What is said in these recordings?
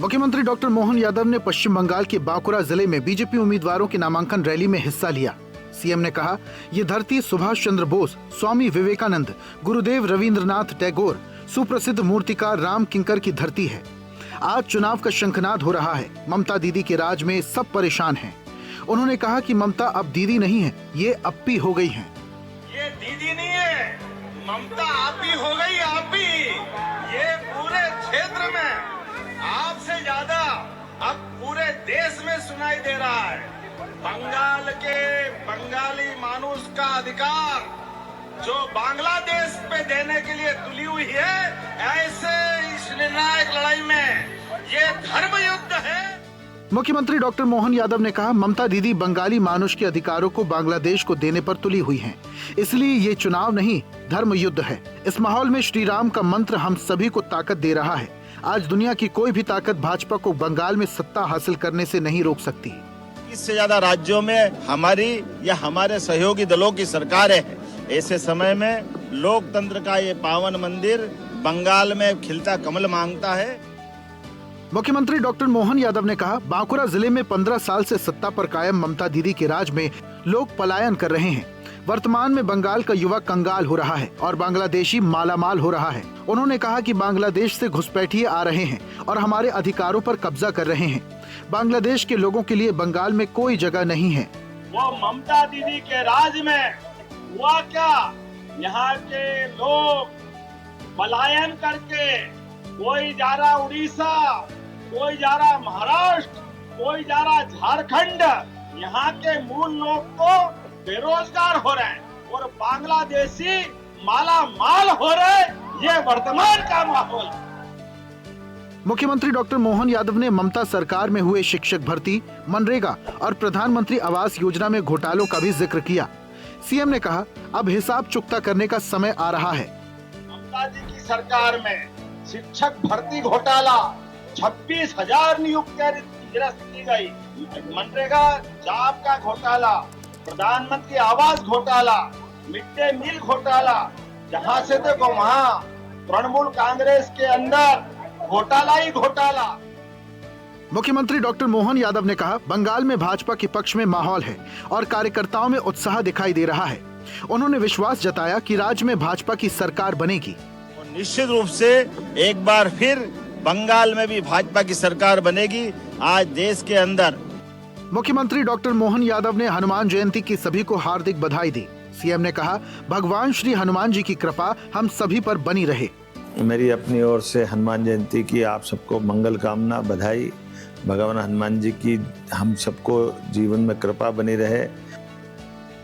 मुख्यमंत्री डॉक्टर मोहन यादव ने पश्चिम बंगाल के बांकुरा जिले में बीजेपी उम्मीदवारों की नामांकन रैली में हिस्सा लिया। सीएम ने कहा, ये धरती सुभाष चंद्र बोस, स्वामी विवेकानंद, गुरुदेव रविंद्रनाथ टैगोर, सुप्रसिद्ध मूर्तिकार राम किंकर की धरती है। आज चुनाव का शंखनाद हो रहा है। ममता दीदी के राज में सब परेशान हैं। उन्होंने कहा कि ममता अब दीदी नहीं है, ये अप्पी हो गई हैं। ये दीदी नहीं है, ममता आप ही हो गई, आप ही। ये पूरे क्षेत्र में आपसे ज्यादा अब पूरे देश में सुनाई दे रहा है। बंगाल के बंगाली मानुष का अधिकार जो बांग्लादेश पे देने के लिए तुली हुई है, ऐसे इस निर्णायक लड़ाई में ये धर्म युद्ध है। मुख्यमंत्री डॉक्टर मोहन यादव ने कहा, ममता दीदी बंगाली मानुष के अधिकारों को बांग्लादेश को देने पर तुली हुई हैं। इसलिए ये चुनाव नहीं, धर्म युद्ध है। इस माहौल में श्री राम का मंत्र हम सभी को ताकत दे रहा है। आज दुनिया की कोई भी ताकत भाजपा को बंगाल में सत्ता हासिल करने से नहीं रोक सकती। इससे ज्यादा राज्यों में हमारी या हमारे सहयोगी दलों की सरकार है। ऐसे समय में लोकतंत्र का ये पावन मंदिर बंगाल में खिलता कमल मांगता है। मुख्यमंत्री डॉक्टर मोहन यादव ने कहा, बांकुरा जिले में 15 साल से सत्ता पर कायम ममता दीदी के राज में लोग पलायन कर रहे हैं। वर्तमान में बंगाल का युवा कंगाल हो रहा है और बांग्लादेशी मालामाल हो रहा है। उन्होंने कहा कि बांग्लादेश से घुसपैठिए आ रहे हैं और हमारे अधिकारों पर कब्जा कर रहे हैं। बांग्लादेश के लोगों के लिए बंगाल में कोई जगह नहीं है। वो ममता दीदी के राज में हुआ क्या? यहाँ के लोग पलायन करके, कोई जा रहा उड़ीसा, कोई जा रहा महाराष्ट्र, कोई जा रहा झारखंड। यहाँ के मूल लोग तो बेरोजगार हो रहे हैं और बांग्लादेशी माला माल हो रहे। ये वर्तमान का माहौल। मुख्यमंत्री डॉक्टर मोहन यादव ने ममता सरकार में हुए शिक्षक भर्ती, मनरेगा और प्रधानमंत्री आवास योजना में घोटालों का भी जिक्र किया। सीएम ने कहा, अब हिसाब चुकता करने का समय आ रहा है। ममता जी की सरकार में शिक्षक भर्ती घोटाला, 26,000 नियुक्तियां निरस्त की गई। मनरेगा जॉब का घोटाला, प्रधानमंत्री आवास घोटाला, मिड डे मील घोटाला। जहाँ से देखो वहाँ तृणमूल कांग्रेस के अंदर घोटाला ही घोटाला। मुख्यमंत्री डॉक्टर मोहन यादव ने कहा, बंगाल में भाजपा के पक्ष में माहौल है और कार्यकर्ताओं में उत्साह दिखाई दे रहा है। उन्होंने विश्वास जताया कि राज्य में भाजपा की सरकार बनेगी। निश्चित रूप से एक बार फिर बंगाल में भी भाजपा की सरकार बनेगी। आज देश के अंदर मुख्यमंत्री डॉक्टर मोहन यादव ने हनुमान जयंती की सभी को हार्दिक बधाई दी। सीएम ने कहा, भगवान श्री हनुमान जी की कृपा हम सभी पर बनी रहे। मेरी अपनी ओर से हनुमान जयंती की आप सबको मंगल कामना, बधाई। भगवान हनुमान जी की हम सबको जीवन में कृपा बनी रहे।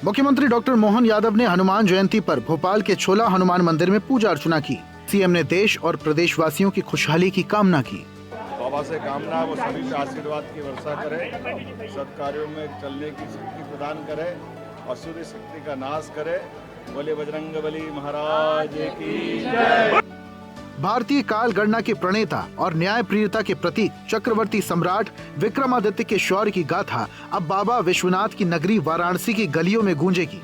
मुख्यमंत्री डॉक्टर मोहन यादव ने हनुमान जयंती पर भोपाल के छोला हनुमान मंदिर में पूजा अर्चना की। सीएम ने देश और प्रदेशवासियों की खुशहाली की कामना की। बाबा से कामना वो सभी पे आशीर्वाद की वर्षा करे, सत्कार्यों में चलने की शक्ति प्रदान करे, असुरी शक्ति का नाश करे। बोले बजरंगबली महाराज की जय। भारतीय काल गणना के प्रणेता और न्यायप्रियता के प्रतीक चक्रवर्ती सम्राट विक्रमादित्य के शौर्य की गाथा अब बाबा विश्वनाथ की नगरी वाराणसी की गलियों में गूंजेगी।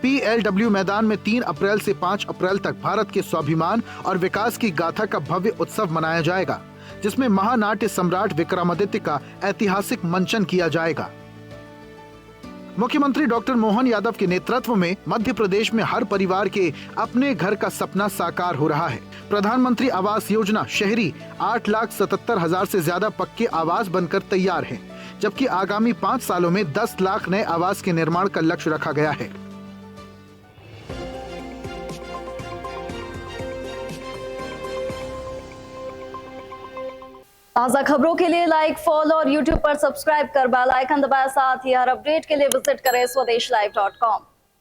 PLW मैदान में 3 अप्रैल से 5 अप्रैल तक भारत के स्वाभिमान और विकास की गाथा का भव्य उत्सव मनाया जाएगा, जिसमें महानाट्य सम्राट विक्रमादित्य का ऐतिहासिक मंचन किया जाएगा। मुख्यमंत्री डॉक्टर मोहन यादव के नेतृत्व में मध्य प्रदेश में हर परिवार के अपने घर का सपना साकार हो रहा है। प्रधानमंत्री आवास योजना शहरी 8,77,000 से ज्यादा पक्के आवास बनकर तैयार हैं, जबकि आगामी 5 सालों में 10 लाख नए आवास के निर्माण का लक्ष्य रखा गया है। ताज़ा खबरों के लिए लाइक, फॉलो और यूट्यूब पर सब्सक्राइब कर बेल आइकन दबाएं। साथ ही हर अपडेट के लिए विजिट करें swedeshlive.com।